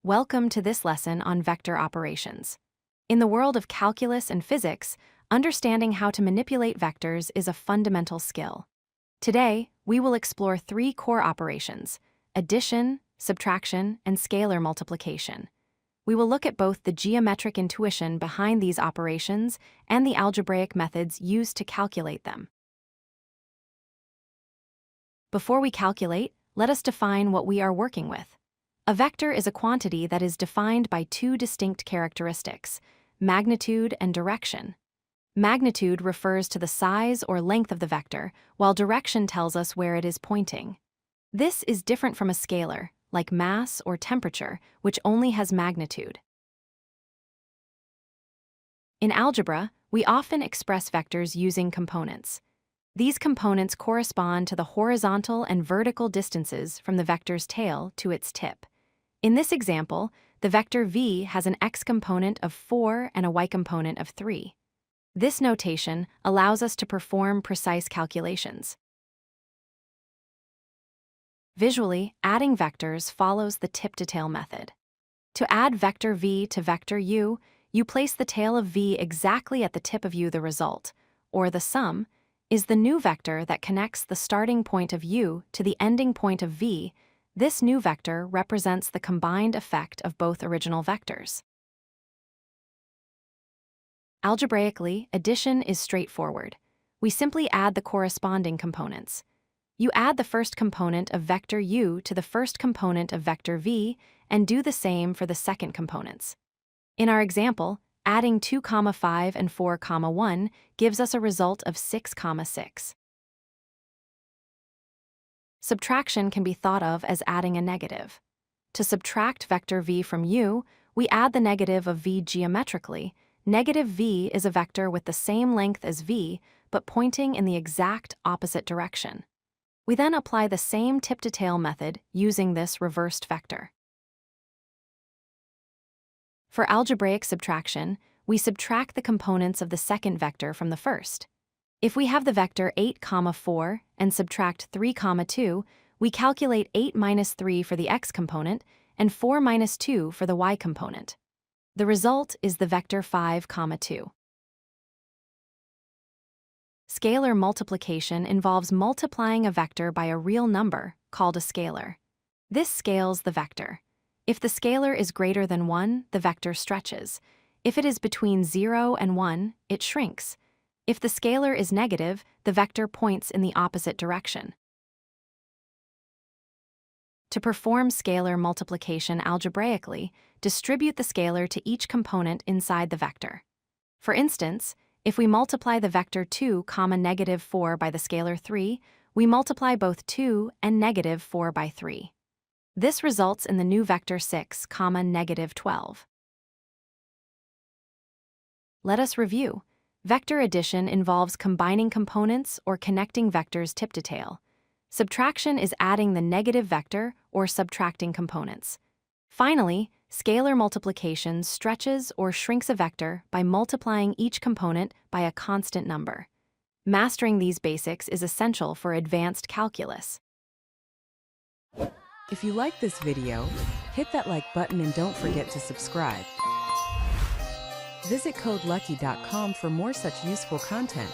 Welcome to this lesson on vector operations. In the world of calculus and physics, understanding how to manipulate vectors is a fundamental skill. Today, we will explore three core operations: addition, subtraction, and scalar multiplication. We will look at both the geometric intuition behind these operations and the algebraic methods used to calculate them. Before we calculate, let us define what we are working with. A vector is a quantity that is defined by two distinct characteristics: magnitude and direction. Magnitude refers to the size or length of the vector, while direction tells us where it is pointing. This is different from a scalar, like mass or temperature, which only has magnitude. In algebra, we often express vectors using components. These components correspond to the horizontal and vertical distances from the vector's tail to its tip. In this example, the vector v has an x component of 4 and a y component of 3. This notation allows us to perform precise calculations. Visually, adding vectors follows the tip-to-tail method. To add vector v to vector u, you place the tail of v exactly at the tip of u. The result, or the sum, is the new vector that connects the starting point of u to the ending point of v. This new vector represents the combined effect of both original vectors. Algebraically, addition is straightforward. We simply add the corresponding components. You add the first component of vector u to the first component of vector v and do the same for the second components. In our example, adding 2, 5 and 4, 1 gives us a result of 6, 6. Subtraction can be thought of as adding a negative. To subtract vector v from u, we add the negative of v geometrically. Negative v is a vector with the same length as v, but pointing in the exact opposite direction. We then apply the same tip-to-tail method using this reversed vector. For algebraic subtraction, we subtract the components of the second vector from the first. If we have the vector 8, 4 and subtract 3, 2, we calculate 8 minus 3 for the x component and 4 minus 2 for the y component. The result is the vector 5, 2. Scalar multiplication involves multiplying a vector by a real number, called a scalar. This scales the vector. If the scalar is greater than 1, the vector stretches. If it is between 0 and 1, it shrinks. If the scalar is negative, the vector points in the opposite direction. To perform scalar multiplication algebraically, distribute the scalar to each component inside the vector. For instance, if we multiply the vector 2, negative 4 by the scalar 3, we multiply both 2 and negative 4 by 3. This results in the new vector 6, negative 12. Let us review. Vector addition involves combining components or connecting vectors tip to tail. Subtraction is adding the negative vector or subtracting components. Finally, scalar multiplication stretches or shrinks a vector by multiplying each component by a constant number. Mastering these basics is essential for advanced calculus. If you like this video, hit that like button and don't forget to subscribe. Visit codelucky.com for more such useful content.